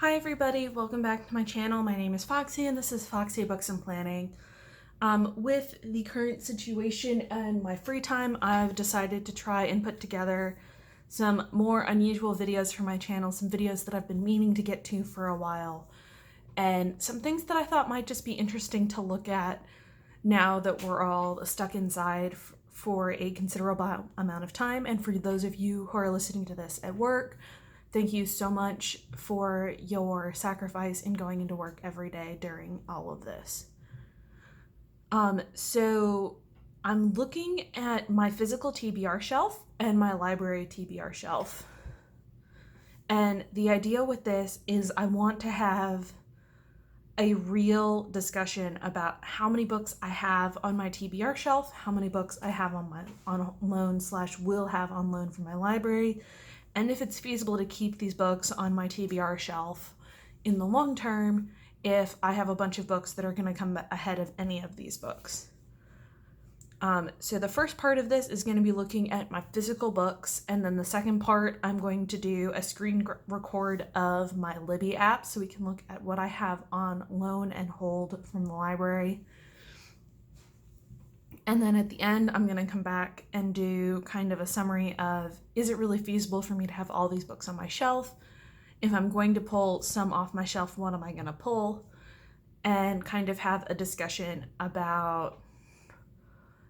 Hi everybody, welcome back to my channel. My name is Foxy and this is Foxy Books and Planning. With the current situation and my free time, I've decided to try and put together some more unusual videos for my channel, some videos that I've been meaning to get to for a while, and some things that I thought might just be interesting to look at now that we're all stuck inside for a considerable amount of time. And for those of you who are listening to this at work, thank you so much for your sacrifice in going into work every day during all of this. So I'm looking at my physical TBR shelf and my library TBR shelf. And the idea with this is I want to have a real discussion about how many books I have on my TBR shelf, how many books I have on loan / will have on loan from my library, and if it's feasible to keep these books on my TBR shelf in the long term if I have a bunch of books that are going to come ahead of any of these books. So the first part of this is going to be looking at my physical books, and then the second part I'm going to do a screen record of my Libby app so we can look at what I have on loan and hold from the library. And then at the end, I'm going to come back and do kind of a summary of, is it really feasible for me to have all these books on my shelf? If I'm going to pull some off my shelf, what am I going to pull? And kind of have a discussion about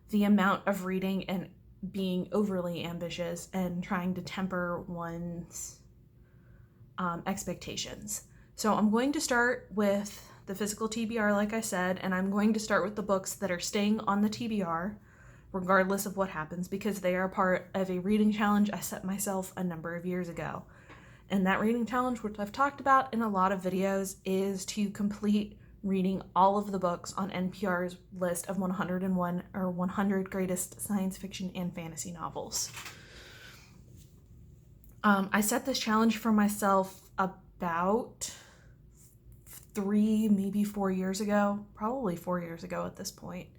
the amount of reading and being overly ambitious and trying to temper one's expectations. So I'm going to start with the physical TBR, like I said, and I'm going to start with the books that are staying on the TBR regardless of what happens, because they are part of a reading challenge I set myself a number of years ago. And that reading challenge, which I've talked about in a lot of videos, is to complete reading all of the books on NPR's list of 101 or 100 greatest science fiction and fantasy novels. I set this challenge for myself about 3, maybe 4 years ago, probably 4 years ago at this point.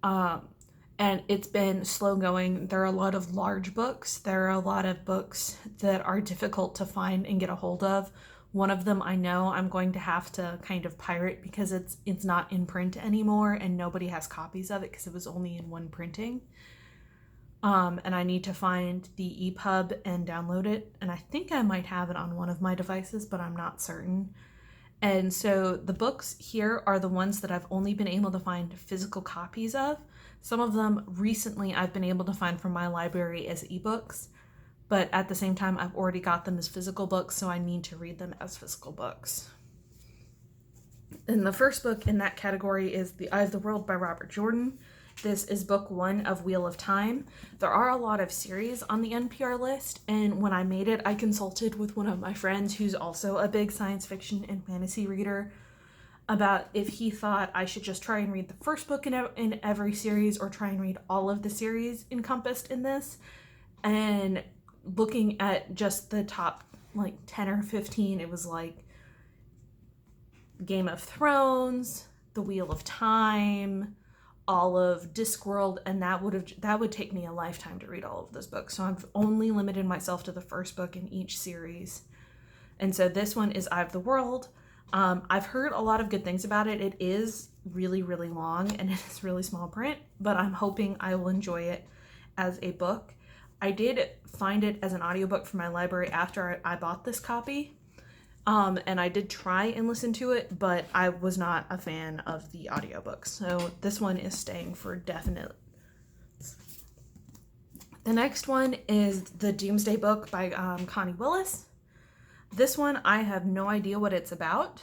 And it's been slow going. There are a lot of large books. There are a lot of books that are difficult to find and get a hold of. One of them I know I'm going to have to kind of pirate because it's not in print anymore and nobody has copies of it because it was only in one printing. And I need to find the EPUB and download it. And I think I might have it on one of my devices, but I'm not certain. And so the books here are the ones that I've only been able to find physical copies of. Some of them recently I've been able to find from my library as ebooks, but at the same time I've already got them as physical books, so I need to read them as physical books. And the first book in that category is The Eye of the World by Robert Jordan. This is book 1 of Wheel of Time. There are a lot of series on the NPR list, and when I made it, I consulted with one of my friends who's also a big science fiction and fantasy reader about if he thought I should just try and read the first book in every series or try and read all of the series encompassed in this. And looking at just the top 10 or 15, it was like Game of Thrones, The Wheel of Time, all of Discworld, and that would take me a lifetime to read all of those books. So I've only limited myself to the first book in each series. And so this one is Eye of the World. I've heard a lot of good things about it. It is really, really long and it is really small print, but I'm hoping I will enjoy it as a book. I did find it as an audiobook from my library after I bought this copy. And I did try and listen to it, but I was not a fan of the audiobook. So this one is staying for definite. The next one is The Doomsday Book by Connie Willis. This one, I have no idea what it's about,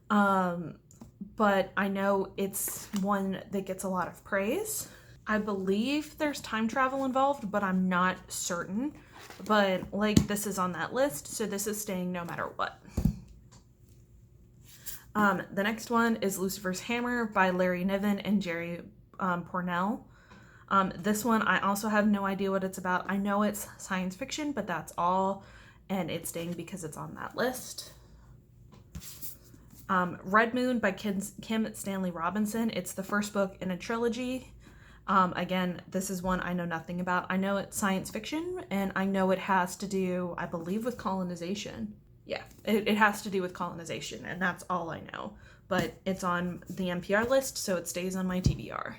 but I know it's one that gets a lot of praise. I believe there's time travel involved, but I'm not certain. But this is on that list, so this is staying no matter what. The next one is Lucifer's Hammer by Larry Niven and Jerry Pournelle. This one, I also have no idea what it's about. I know it's science fiction, but that's all. And it's staying because it's on that list. Red Moon by Kim Stanley Robinson. It's the first book in a trilogy. Again, this is one I know nothing about. I know it's science fiction, and I know it has to do, I believe, with colonization. Yeah, it has to do with colonization, and that's all I know. But it's on the NPR list, so it stays on my TBR.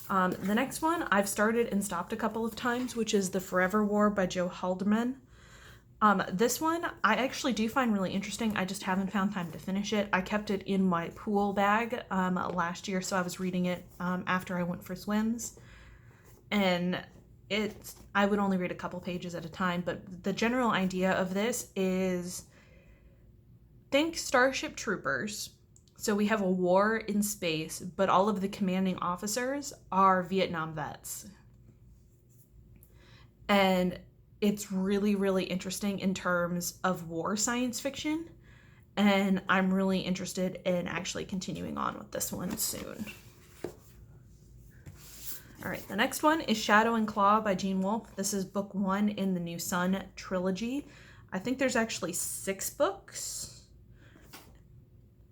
The next one I've started and stopped a couple of times, which is The Forever War by Joe Haldeman. This one I actually do find really interesting. I just haven't found time to finish it. I kept it in my pool bag last year, so I was reading it after I went for swims. And I would only read a couple pages at a time, but the general idea of this is, think Starship Troopers. So we have a war in space, but all of the commanding officers are Vietnam vets. And it's really, really interesting in terms of war science fiction. And I'm really interested in actually continuing on with this one soon. All right, the next one is Shadow and Claw by Gene Wolfe. This is book 1 in the New Sun trilogy. I think there's actually 6 books.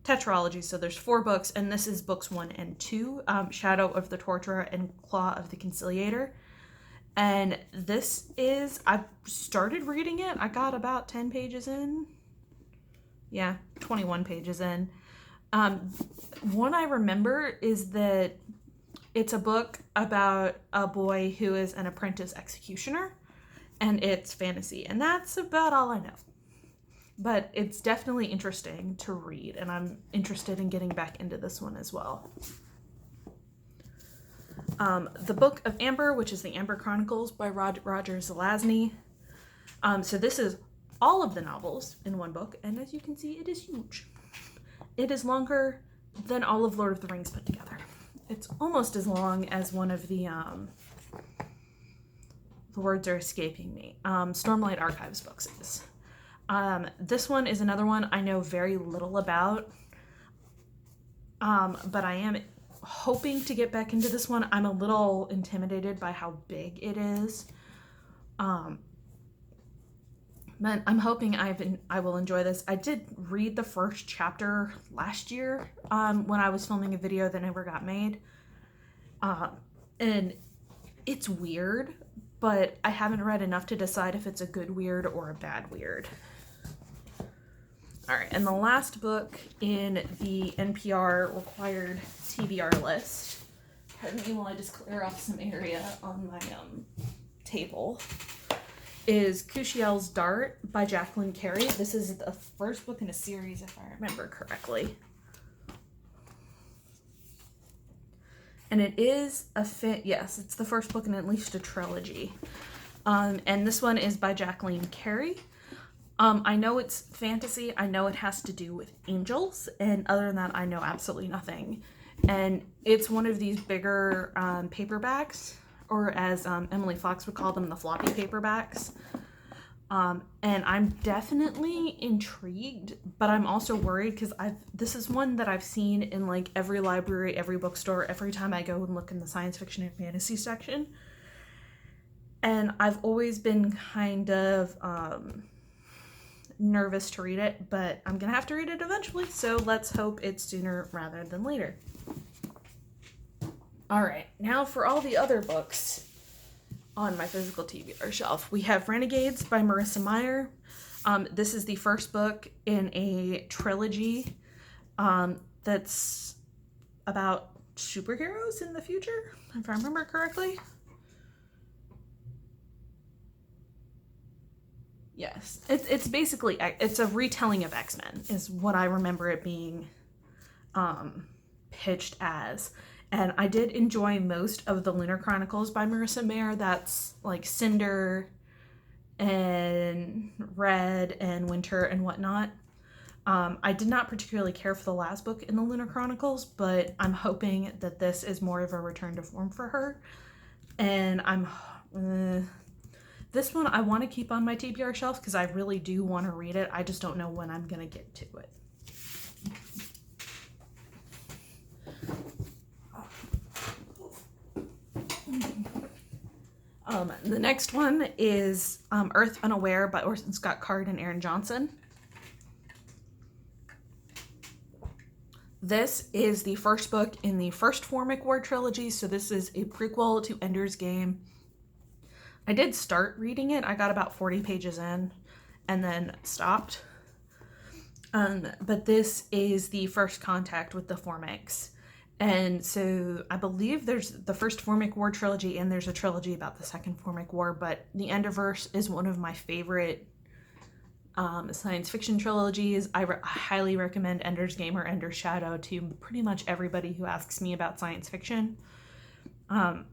Tetralogy, so there's 4 books, and this is books 1 and 2, Shadow of the Torturer and Claw of the Conciliator. And this is, I started reading it, I got about 10 pages in. Yeah, 21 pages in. One I remember is that it's a book about a boy who is an apprentice executioner, and it's fantasy, and that's about all I know. But it's definitely interesting to read, and I'm interested in getting back into this one as well. The Book of Amber, which is the Amber Chronicles by Roger Zelazny. So this is all of the novels in one book, and as you can see, it is huge. It is longer than all of Lord of the Rings put together. It's almost as long as one of the words are escaping me, Stormlight Archives books is. This one is another one I know very little about, but I am hoping to get back into this one. I'm a little intimidated by how big it is, but I'm hoping I will enjoy this. I did read the first chapter last year when I was filming a video that never got made, and it's weird, but I haven't read enough to decide if it's a good weird or a bad weird. All right, and the last book in the NPR required TBR list, pardon me while I just clear off some area on my table, is Kushiel's Dart by Jacqueline Carey. This is the first book in a series, if I remember correctly. And it is yes, it's the first book in at least a trilogy. And this one is by Jacqueline Carey. I know it's fantasy. I know it has to do with angels, and other than that, I know absolutely nothing. And it's one of these bigger paperbacks, or as Emily Fox would call them, the floppy paperbacks. And I'm definitely intrigued, but I'm also worried because this is one that I've seen in like every library, every bookstore, every time I go and look in the science fiction and fantasy section. And I've always been kind of nervous to read it, but I'm gonna have to read it eventually, so let's hope it's sooner rather than later. All right, now for all the other books on my physical TBR shelf. We have Renegades by Marissa Meyer. This is the first book in a trilogy that's about superheroes in the future, if I remember correctly. Yes, it's basically, it's a retelling of X-Men is what I remember it being pitched as. And I did enjoy most of the Lunar Chronicles by Marissa Meyer. That's like Cinder and Red and Winter and whatnot. I did not particularly care for the last book in the Lunar Chronicles, but I'm hoping that this is more of a return to form for her. And this one I want to keep on my TBR shelf because I really do want to read it. I just don't know when I'm going to get to it. The next one is Earth Unaware by Orson Scott Card and Aaron Johnson. This is the first book in the first Formic War trilogy, so this is a prequel to Ender's Game. I did start reading it. I got about 40 pages in, and then stopped. But this is the first contact with the Formics. And so I believe there's the first Formic War trilogy, and there's a trilogy about the second Formic War, but the Enderverse is one of my favorite science fiction trilogies. I highly recommend Ender's Game or Ender's Shadow to pretty much everybody who asks me about science fiction. There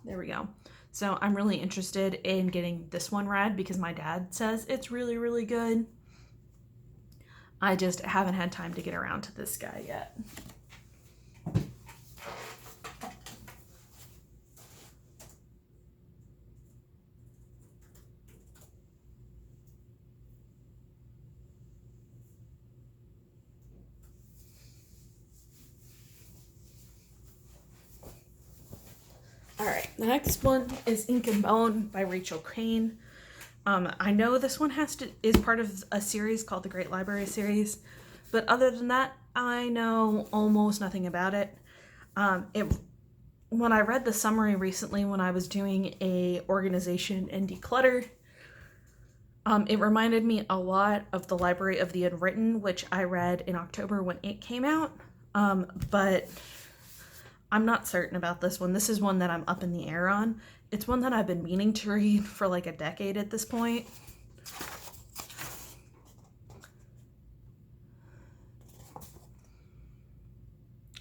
we go. So I'm really interested in getting this one read because my dad says it's really, really good. I just haven't had time to get around to this guy yet. Alright, the next one is Ink and Bone by Rachel Crane. I know this one is part of a series called the Great Library series, but other than that, I know almost nothing about it. When I read the summary recently when I was doing a organization and declutter, it reminded me a lot of the Library of the Unwritten, which I read in October when it came out, but I'm not certain about this one. This is one that I'm up in the air on. It's one that I've been meaning to read for like a decade at this point.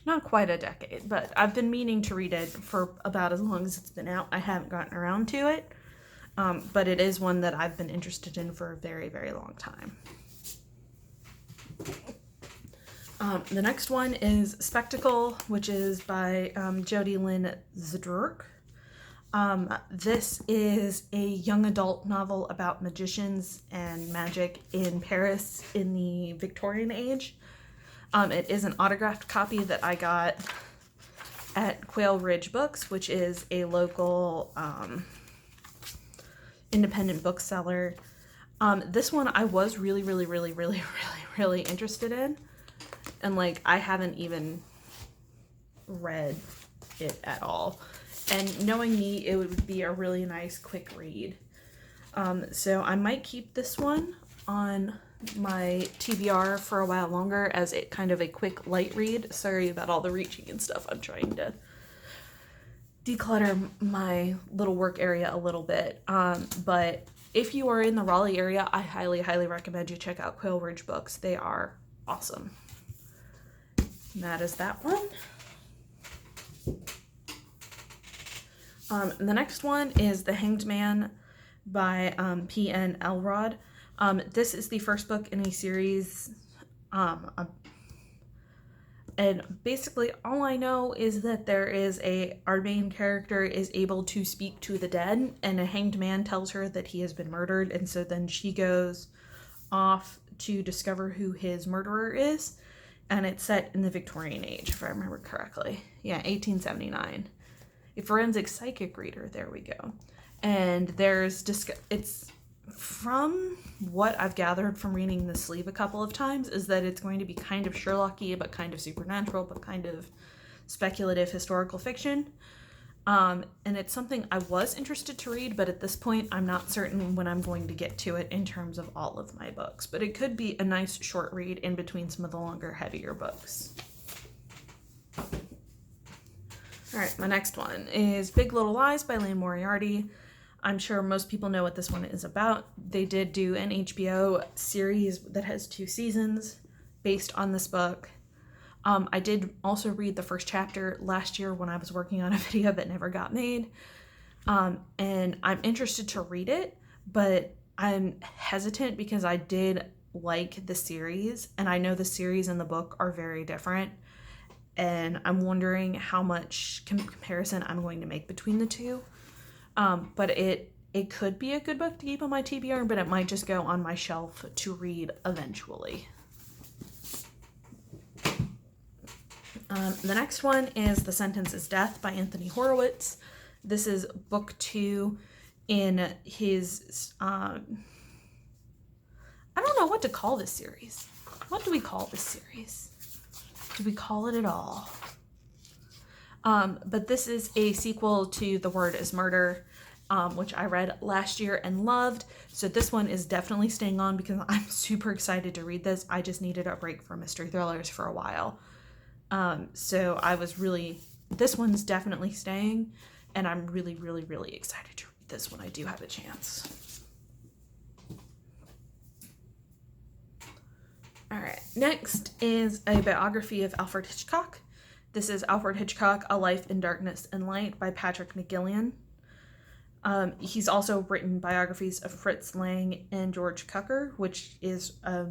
Not quite a decade, but I've been meaning to read it for about as long as it's been out. I haven't gotten around to it, but it is one that I've been interested in for a very, very long time. The next one is Spectacle, which is by Jody Lynn Zdruk. This is a young adult novel about magicians and magic in Paris in the Victorian age. It is an autographed copy that I got at Quail Ridge Books, which is a local independent bookseller. This one I was really interested in. And like, I haven't even read it at all. And knowing me, it would be a really nice quick read. So I might keep this one on my TBR for a while longer as it kind of a quick light read. Sorry about all the reaching and stuff. I'm trying to declutter my little work area a little bit. But if you are in the Raleigh area, I highly recommend you check out Quail Ridge Books. They are awesome. And that is that one. The next one is The Hanged Man by P.N. Elrod. This is the first book in a series. And basically all I know is that our main character is able to speak to the dead, and a hanged man tells her that he has been murdered, and so then she goes off to discover who his murderer is. And it's set in the Victorian age, if I remember correctly. Yeah, 1879. A forensic psychic reader, there we go. And it's from what I've gathered from reading the sleeve a couple of times, is that it's going to be kind of Sherlock-y, but kind of supernatural, but kind of speculative historical fiction. And it's something I was interested to read, but at this point, I'm not certain when I'm going to get to it in terms of all of my books. But it could be a nice short read in between some of the longer, heavier books. All right, my next one is Big Little Lies by Liane Moriarty. I'm sure most people know what this one is about. They did do an HBO series that has 2 seasons based on this book. I did also read the first chapter last year when I was working on a video that never got made. And I'm interested to read it, but I'm hesitant because I did like the series, and I know the series and the book are very different. And I'm wondering how much comparison I'm going to make between the two. But it could be a good book to keep on my TBR, but it might just go on my shelf to read eventually. The next one is The Sentence is Death by Anthony Horowitz. This is book 2 in his, I don't know what to call this series. What do we call this series? Do we call it at all? But this is a sequel to The Word is Murder, which I read last year and loved. So this one is definitely staying on because I'm super excited to read this. I just needed a break from mystery thrillers for a while. So this one's definitely staying, and I'm really, really, really excited to read this when I do have a chance. All right, next is a biography of Alfred Hitchcock. This is Alfred Hitchcock, A Life in Darkness and Light by Patrick McGillian. He's also written biographies of Fritz Lang and George Cukor, which is a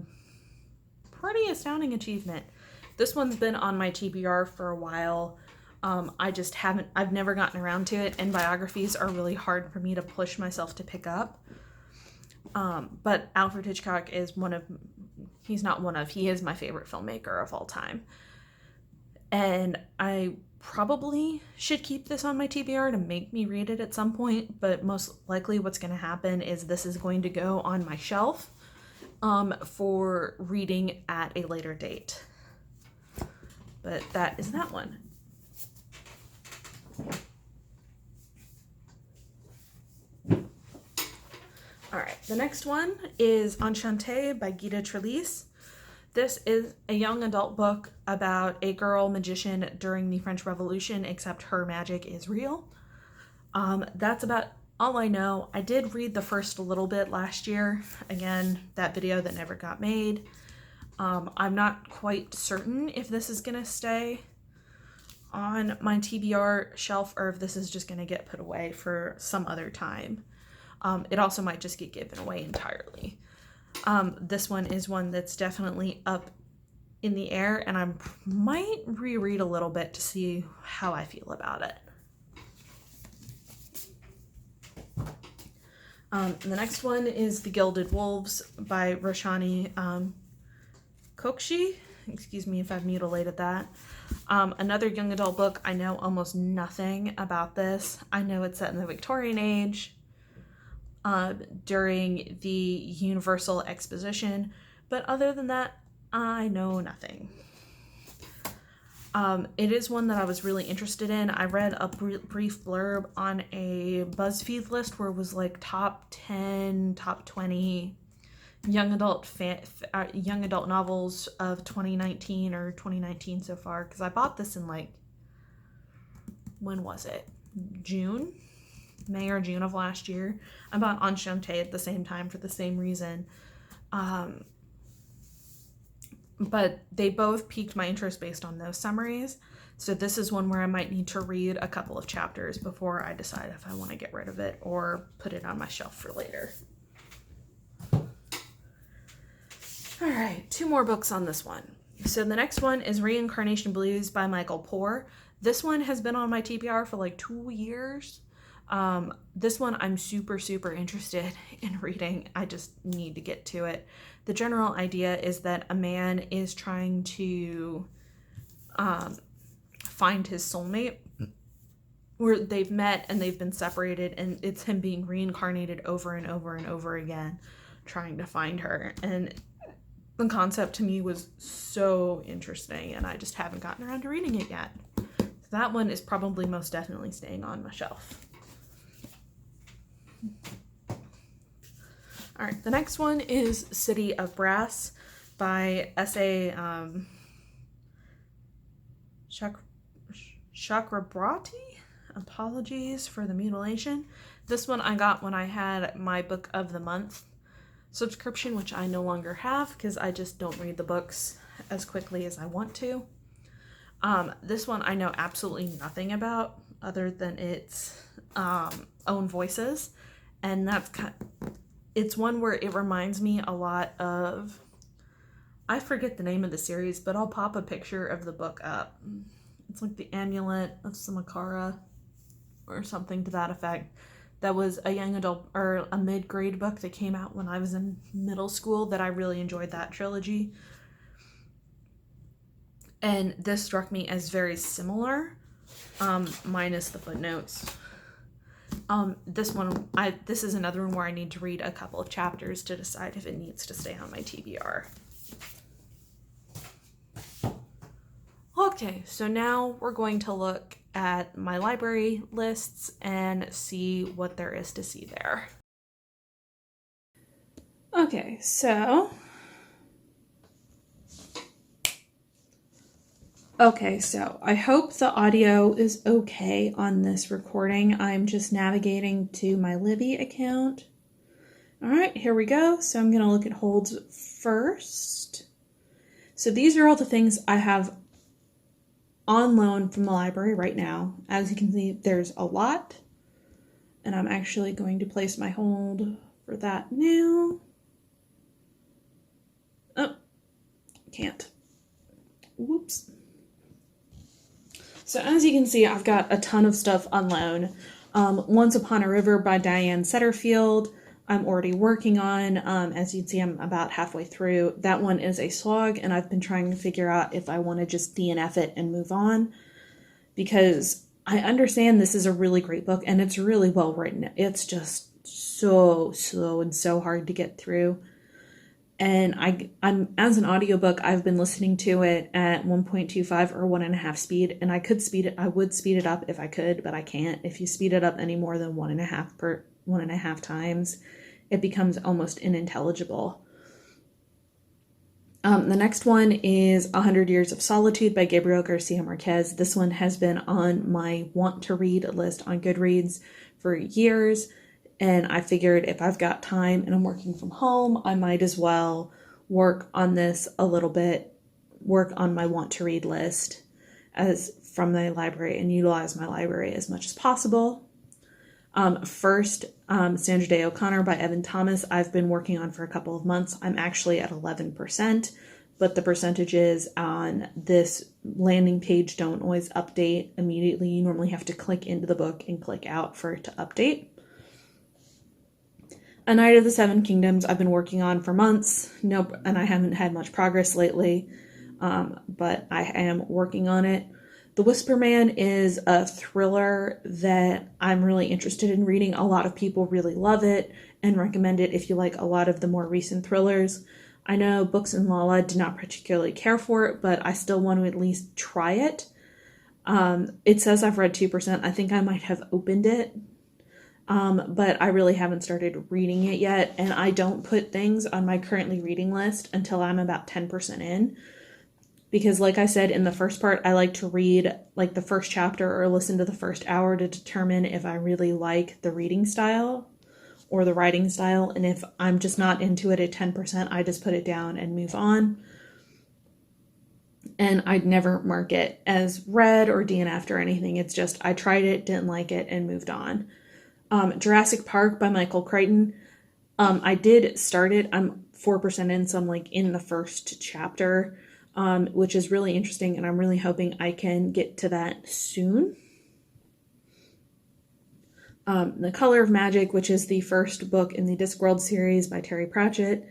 pretty astounding achievement. This one's been on my TBR for a while. I've never gotten around to it, and biographies are really hard for me to push myself to pick up. But Alfred Hitchcock is he is my favorite filmmaker of all time. And I probably should keep this on my TBR to make me read it at some point, but most likely what's going to happen is this is going to go on my shelf for reading at a later date. But that is that one. All right, the next one is Enchantée by Guida Trellis. This is a young adult book about a girl magician during the French Revolution, except her magic is real. That's about all I know. I did read the first little bit last year. Again, that video that never got made. I'm not quite certain if this is going to stay on my TBR shelf or if this is just going to get put away for some other time. It also might just get given away entirely. This one is one that's definitely up in the air, and I might reread a little bit to see how I feel about it. The next one is The Gilded Wolves by Roshani Kokshi. Excuse me if I've mutilated that. Another young adult book. I know almost nothing about this. I know it's set in the Victorian age during the Universal Exposition, but other than that, I know nothing. It is one that I was really interested in. I read a brief blurb on a BuzzFeed list where it was like top 10, top 20 young adult novels of 2019 or 2019 so far, because I bought this in when was it? May or June of last year. I bought Enchantée at the same time for the same reason. But they both piqued my interest based on those summaries. So this is one where I might need to read a couple of chapters before I decide if I want to get rid of it or put it on my shelf for later. All right, 2 more books on this one. So the next one is Reincarnation Blues by Michael Poore. This one has been on my TBR for 2 years. This one I'm super, super interested in reading. I just need to get to it. The general idea is that a man is trying to find his soulmate, where they've met and they've been separated, and it's him being reincarnated over and over and over again, trying to find her. And the concept to me was so interesting, and I just haven't gotten around to reading it yet. So that one is probably most definitely staying on my shelf. All right, the next one is City of Brass by S.A. Chakrabarti. Apologies for the mutilation. This one I got when I had my Book of the Month subscription, which I no longer have because I just don't read the books as quickly as I want to. This one I know absolutely nothing about other than its own voices, and it's one where it reminds me a lot of, I forget the name of the series, but I'll pop a picture of the book up. It's like The Amulet of Samakara or something to that effect. That was a young adult or a mid-grade book that came out when I was in middle school that I really enjoyed that trilogy. And this struck me as very similar, minus the footnotes. This is another one where I need to read a couple of chapters to decide if it needs to stay on my TBR. Okay, so now we're going to look at my library lists and see what there is to see there. Okay, so I hope the audio is okay on this recording. I'm just navigating to my Libby account. All right, here we go. So I'm going to look at holds first. So these are all the things I have on loan from the library right now. As you can see, there's a lot. And I'm actually going to place my hold for that now. Oh, can't. Whoops. So as you can see, I've got a ton of stuff on loan. Once Upon a River by Diane Setterfield, I'm already working on. As you can see, I'm about halfway through. That one is a slog, and I've been trying to figure out if I want to just DNF it and move on, because I understand this is a really great book, and it's really well written. It's just so slow and so hard to get through. And I'm as an audiobook, I've been listening to it at 1.25 or 1.5 speed, and I would speed it up if I could, but I can't. If you speed it up any more than 1.5 times, it becomes almost unintelligible. The next one is 100 Years of Solitude by Gabriel Garcia Marquez. This one has been on my want to read list on Goodreads for years. And I figured if I've got time and I'm working from home, I might as well work on this a little bit, work on my want to read list as from the library and utilize my library as much as possible. First, Sandra Day O'Connor by Evan Thomas, I've been working on for a couple of months. I'm actually at 11%, but the percentages on this landing page don't always update immediately. You normally have to click into the book and click out for it to update. A Knight of the Seven Kingdoms I've been working on for months. Nope, and I haven't had much progress lately, but I am working on it. The Whisper Man is a thriller that I'm really interested in reading. A lot of people really love it and recommend it if you like a lot of the more recent thrillers. I know Books and Lala did not particularly care for it, but I still want to at least try it. It says I've read 2%. I think I might have opened it. But I really haven't started reading it yet, and I don't put things on my currently reading list until I'm about 10% in, because like I said in the first part, I like to read like the first chapter or listen to the first hour to determine if I really like the reading style or the writing style, and if I'm just not into it at 10%, I just put it down and move on. And I'd never mark it as read or DNF'd or anything. It's just I tried it, didn't like it, and moved on. Jurassic Park by Michael Crichton. I did start it. I'm 4% in, so I'm like in the first chapter, which is really interesting, and I'm really hoping I can get to that soon. The Color of Magic, which is the first book in the Discworld series by Terry Pratchett.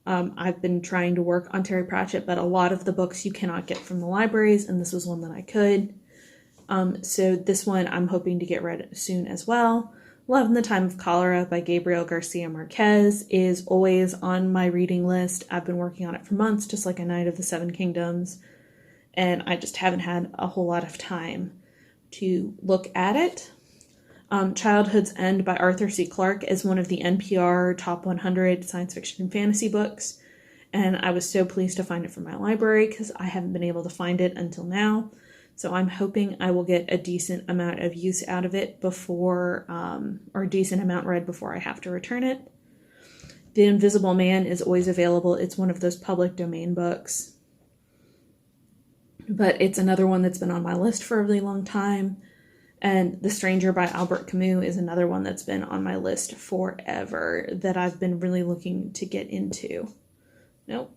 I've been trying to work on Terry Pratchett, but a lot of the books you cannot get from the libraries, and this was one that I could. So this one I'm hoping to get read soon as well. Love in the Time of Cholera by Gabriel Garcia Marquez is always on my reading list. I've been working on it for months, just like A Knight of the Seven Kingdoms, and I just haven't had a whole lot of time to look at it. Childhood's End by Arthur C. Clarke is one of the NPR Top 100 science fiction and fantasy books, and I was so pleased to find it from my library because I haven't been able to find it until now. So I'm hoping I will get a decent amount of use out of it before, or a decent amount read before I have to return it. The Invisible Man is always available. It's one of those public domain books, but it's another one that's been on my list for a really long time. And The Stranger by Albert Camus is another one that's been on my list forever that I've been really looking to get into. Nope.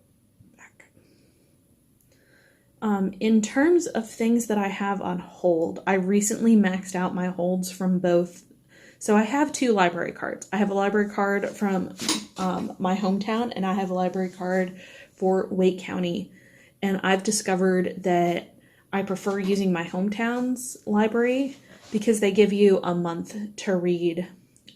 In terms of things that I have on hold, I recently maxed out my holds from both. So I have two library cards. I have a library card from my hometown, and I have a library card for Wake County. And I've discovered that I prefer using my hometown's library because they give you a month to read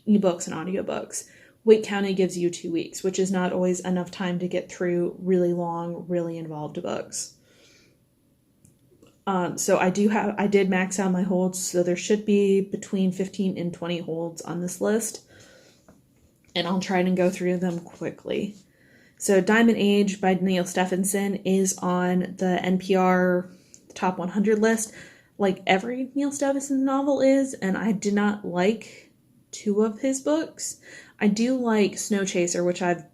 ebooks and audiobooks. Wake County gives you 2 weeks, which is not always enough time to get through really long, really involved books. So I did max out my holds, so there should be between 15 and 20 holds on this list. And I'll try and go through them quickly. So Diamond Age by Neal Stephenson is on the NPR Top 100 list, like every Neal Stephenson novel is, and I did not like 2 of his books. I do like Snow Chaser, which I've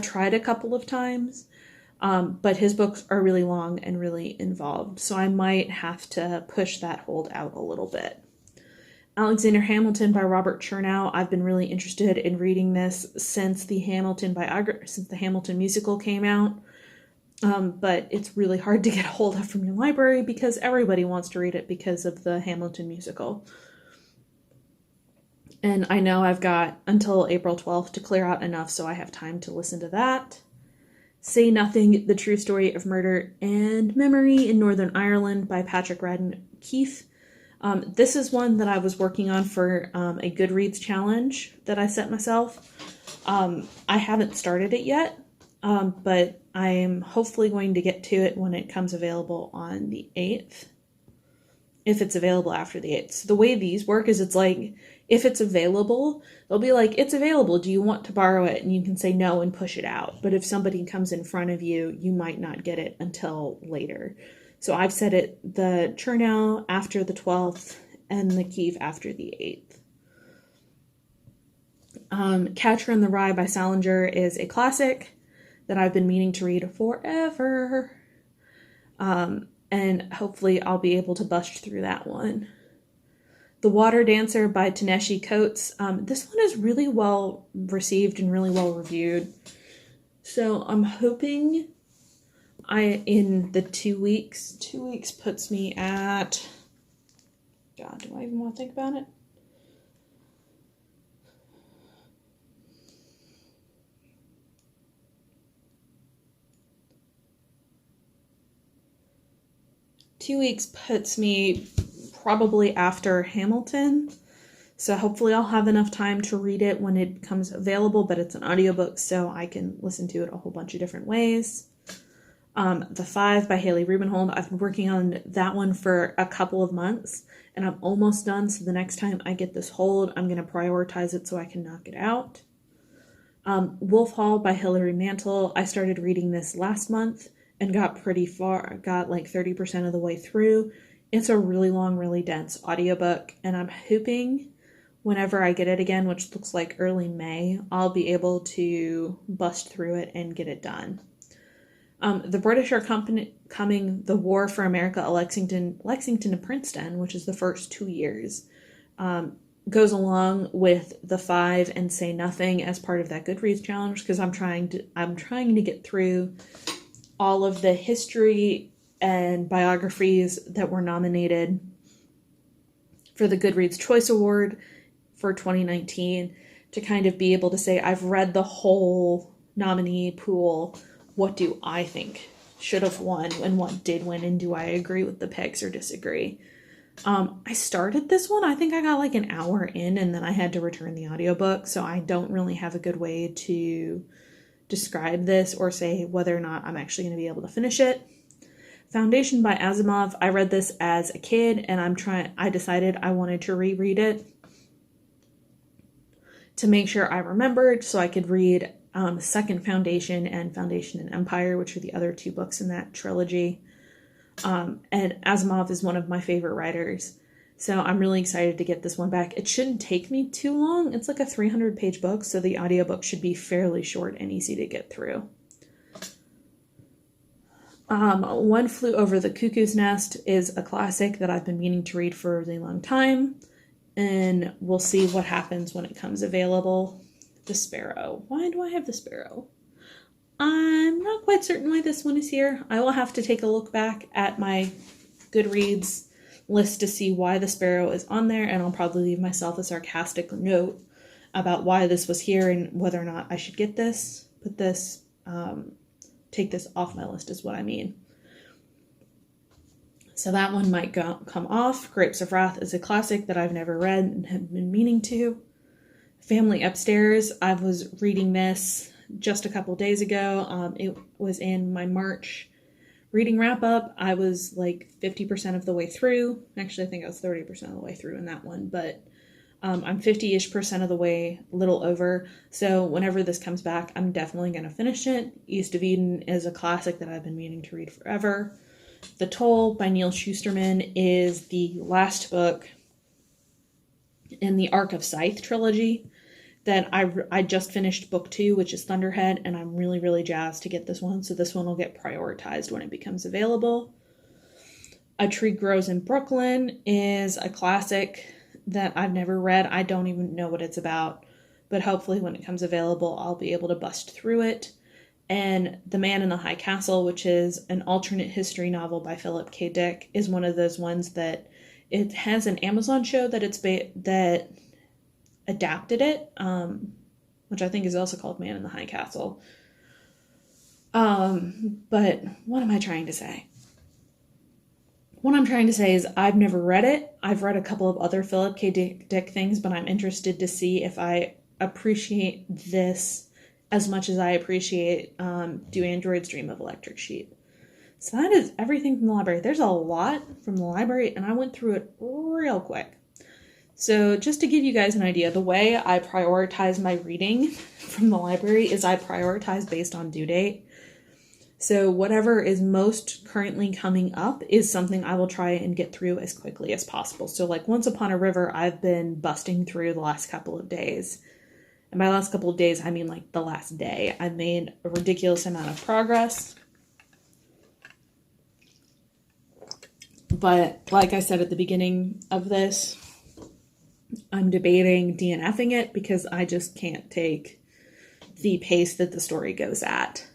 tried a couple of times, but his books are really long and really involved, so I might have to push that hold out a little bit. Alexander Hamilton by Robert Chernow. I've been really interested in reading this since the Hamilton musical came out, but it's really hard to get a hold of from your library because everybody wants to read it because of the Hamilton musical. And I know I've got until April 12th to clear out enough so I have time to listen to that. Say Nothing, The True Story of Murder and Memory in Northern Ireland by Patrick Radden Keefe. This is one that I was working on for a Goodreads challenge that I set myself. I haven't started it yet, but I'm hopefully going to get to it when it comes available on the 8th. If it's available after the 8th. So the way these work is it's like, if it's available, they'll be like, it's available, do you want to borrow it? And you can say no and push it out. But if somebody comes in front of you, you might not get it until later. So I've set it the Chernow after the 12th and the Keefe after the 8th. Catcher in the Rye by Salinger is a classic that I've been meaning to read forever. And hopefully I'll be able to bust through that one. The Water Dancer by Ta-Nehisi Coates. This one is really well received and really well reviewed. So I'm hoping in the 2 weeks puts me at, God, do I even want to think about it? Two weeks puts me probably after Hamilton. So hopefully I'll have enough time to read it when it becomes available, but it's an audiobook, so I can listen to it a whole bunch of different ways. The Five by Haley Rubenhold. I've been working on that one for a couple of months, and I'm almost done, so the next time I get this hold, I'm going to prioritize it so I can knock it out. Wolf Hall by Hilary Mantel. I started reading this last month and got pretty far, got like 30% of the way through. It's a really long, really dense audiobook, and I'm hoping whenever I get it again, which looks like early May, I'll be able to bust through it and get it done. The British are coming, The War for America at Lexington to Princeton, which is the first 2 years, goes along with The Five and Say Nothing as part of that Goodreads challenge, because I'm trying to get through all of the history and biographies that were nominated for the Goodreads Choice Award for 2019 to kind of be able to say, I've read the whole nominee pool. What do I think should have won and what did win, and do I agree with the picks or disagree? I started this one, I think I got like an hour in, and then I had to return the audiobook, so I don't really have a good way to describe this or say whether or not I'm actually going to be able to finish it. Foundation by Asimov. I read this as a kid, and I decided I wanted to reread it to make sure I remembered so I could read Second Foundation and Foundation and Empire, which are the other 2 books in that trilogy. And Asimov is one of my favorite writers, so I'm really excited to get this one back. It shouldn't take me too long. It's like a 300-page book, so the audiobook should be fairly short and easy to get through. One Flew Over the Cuckoo's Nest is a classic that I've been meaning to read for a really long time, and we'll see what happens when it comes available. The Sparrow. Why do I have The Sparrow? I'm not quite certain why this one is here. I will have to take a look back at my Goodreads list to see why The Sparrow is on there, and I'll probably leave myself a sarcastic note about why this was here and whether or not I should get this, take this off my list is what I mean. So that one might come off. Grapes of Wrath is a classic that I've never read and have been meaning to. Family Upstairs, I was reading this just a couple days ago. It was in my March reading wrap up, I was like 50% of the way through. Actually, I think I was 30% of the way through in that one, but I'm 50-ish% of the way, a little over. So whenever this comes back, I'm definitely going to finish it. East of Eden is a classic that I've been meaning to read forever. The Toll by Neal Shusterman is the last book in the Arc of Scythe trilogy that I just finished book 2, which is Thunderhead, and I'm really, really jazzed to get this one. So this one will get prioritized when it becomes available. A Tree Grows in Brooklyn is a classic that I've never read. I don't even know what it's about, but hopefully when it comes available, I'll be able to bust through it. And The Man in the High Castle, which is an alternate history novel by Philip K. Dick, is one of those ones that it has an Amazon show that that adapted it, which I think is also called Man in the High Castle. But what am I trying to say? What I'm trying to say is I've never read it. I've read a couple of other Philip K. Dick things, but I'm interested to see if I appreciate this as much as I appreciate Do Androids Dream of Electric Sheep. So that is everything from the library. There's a lot from the library, and I went through it real quick. So just to give you guys an idea, the way I prioritize my reading from the library is I prioritize based on due date. So whatever is most currently coming up is something I will try and get through as quickly as possible. So like Once Upon a River, I've been busting through the last couple of days. And by last couple of days, I mean like the last day. I've made a ridiculous amount of progress. But like I said at the beginning of this, I'm debating DNFing it because I just can't take the pace that the story goes at.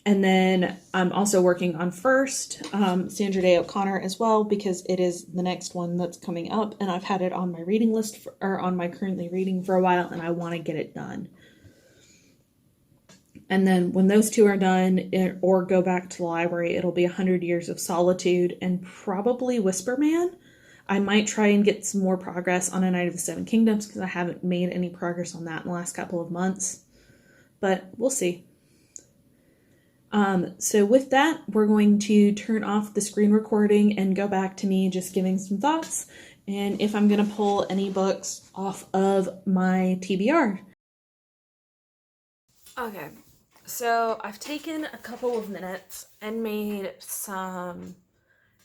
And then I'm also working on First, Sandra Day O'Connor as well, because it is the next one that's coming up, and I've had it on my reading list or on my currently reading for a while, and I want to get it done. And then when those two are done or go back to the library, it'll be 100 Years of Solitude and probably Whisper Man. I might try and get some more progress on A Night of the Seven Kingdoms because I haven't made any progress on that in the last couple of months. But we'll see. So with that, we're going to turn off the screen recording and go back to me just giving some thoughts and if I'm going to pull any books off of my TBR. Okay, so I've taken a couple of minutes and made some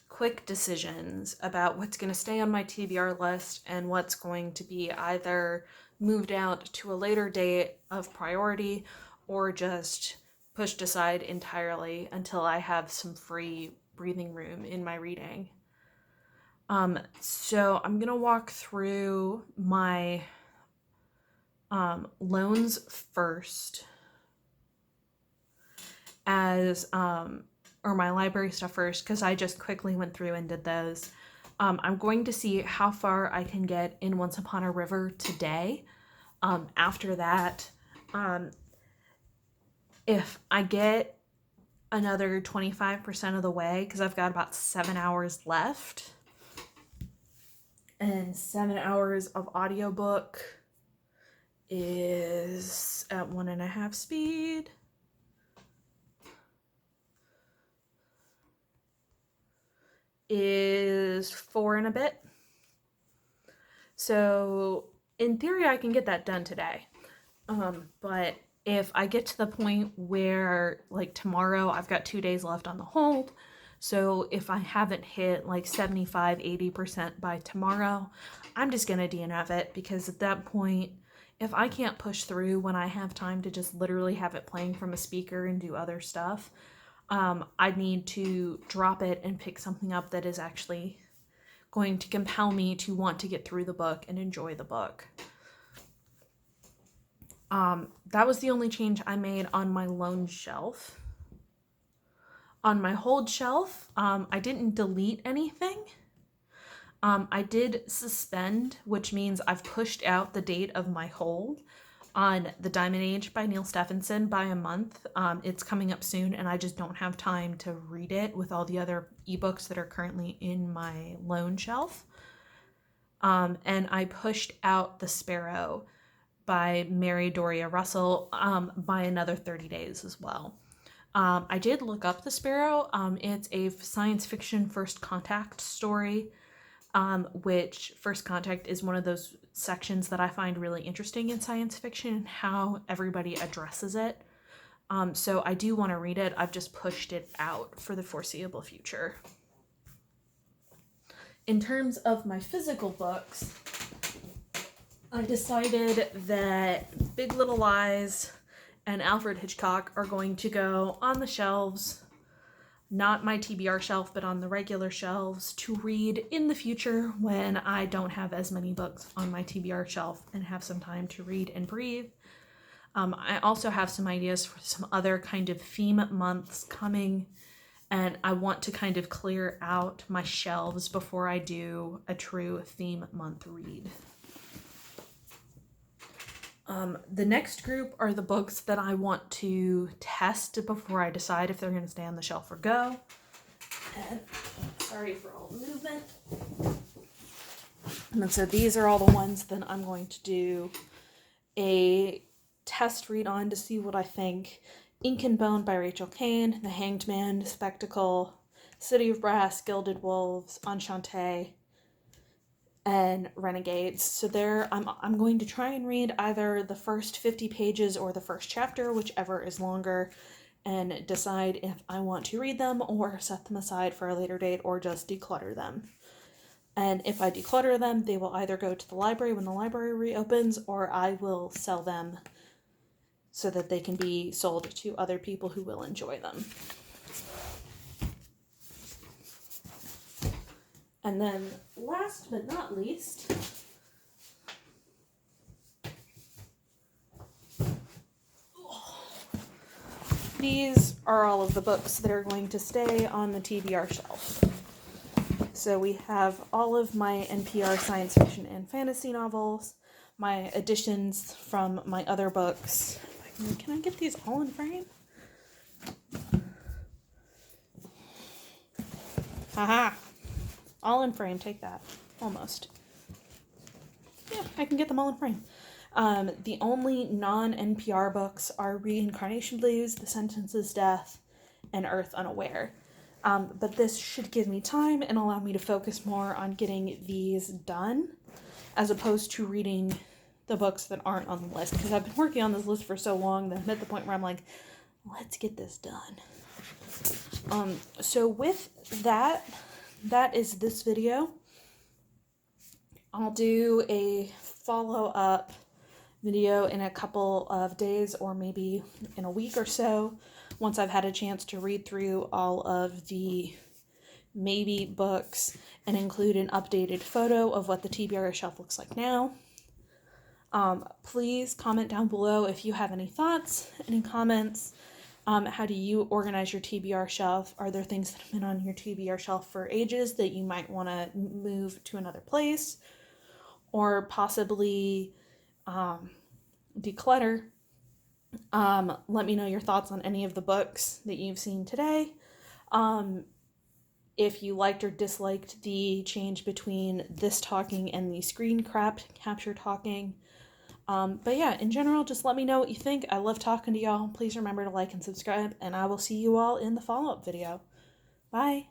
quick decisions about what's going to stay on my TBR list and what's going to be either moved out to a later date of priority or just pushed aside entirely until I have some free breathing room in my reading. So I'm gonna walk through my loans first as or my library stuff first because I just quickly went through and did those. I'm going to see how far I can get in Once Upon a River today. After that, if I get another 25% of the way, because I've got about 7 hours left, and 7 hours of audiobook is at 1.5 speed. Is 4 and a bit. So in theory, I can get that done today. But if I get to the point where like tomorrow I've got 2 days left on the hold, so if I haven't hit like 75-80% by tomorrow, I'm just gonna DNF it because at that point, if I can't push through when I have time to just literally have it playing from a speaker and do other stuff, I need to drop it and pick something up that is actually going to compel me to want to get through the book and enjoy the book. That was the only change I made on my loan shelf. On my hold shelf, I didn't delete anything. I did suspend, which means I've pushed out the date of my hold on The Diamond Age by Neal Stephenson by a month. It's coming up soon, and I just don't have time to read it with all the other ebooks that are currently in my loan shelf. And I pushed out The Sparrow by Mary Doria Russell by another 30 days as well. I did look up The Sparrow. It's a science fiction first contact story, which first contact is one of those sections that I find really interesting in science fiction and how everybody addresses it. So I do want to read it. I've just pushed it out for the foreseeable future. In terms of my physical books, I decided that Big Little Lies and Alfred Hitchcock are going to go on the shelves, not my TBR shelf, but on the regular shelves to read in the future when I don't have as many books on my TBR shelf and have some time to read and breathe. I also have some ideas for some other kind of theme months coming, and I want to kind of clear out my shelves before I do a true theme month read. The next group are the books that I want to test before I decide if they're going to stay on the shelf or go. And sorry for all the movement. And so these are all the ones that I'm going to do a test read on to see what I think. Ink and Bone by Rachel Caine, The Hanged Man, Spectacle, City of Brass, Gilded Wolves, Enchante, and Renegades. So there, I'm going to try and read either the first 50 pages or the first chapter, whichever is longer, and decide if I want to read them or set them aside for a later date or just declutter them. And if I declutter them, they will either go to the library when the library reopens, or I will sell them so that they can be sold to other people who will enjoy them. And then last but not least, these are all of the books that are going to stay on the TBR shelf. So we have all of my NPR science fiction and fantasy novels, my editions from my other books. Can I get these all in frame? Haha. All in frame, take that. Almost. Yeah, I can get them all in frame. The only non-NPR books are Reincarnation Blues, The Sentence's Death, and Earth Unaware. But this should give me time and allow me to focus more on getting these done, as opposed to reading the books that aren't on the list, because I've been working on this list for so long that I'm at the point where I'm like, let's get this done. So with that is this video. I'll do a follow-up video in a couple of days or maybe in a week or so once I've had a chance to read through all of the maybe books and include an updated photo of what the TBR shelf looks like now. Please comment down below if you have any thoughts, any comments. How do you organize your TBR shelf? Are there things that have been on your TBR shelf for ages that you might want to move to another place? Or possibly declutter? Let me know your thoughts on any of the books that you've seen today. If you liked or disliked the change between this talking and the screen capture talking. But yeah, in general, just let me know what you think. I love talking to y'all. Please remember to like and subscribe, and I will see you all in the follow-up video. Bye.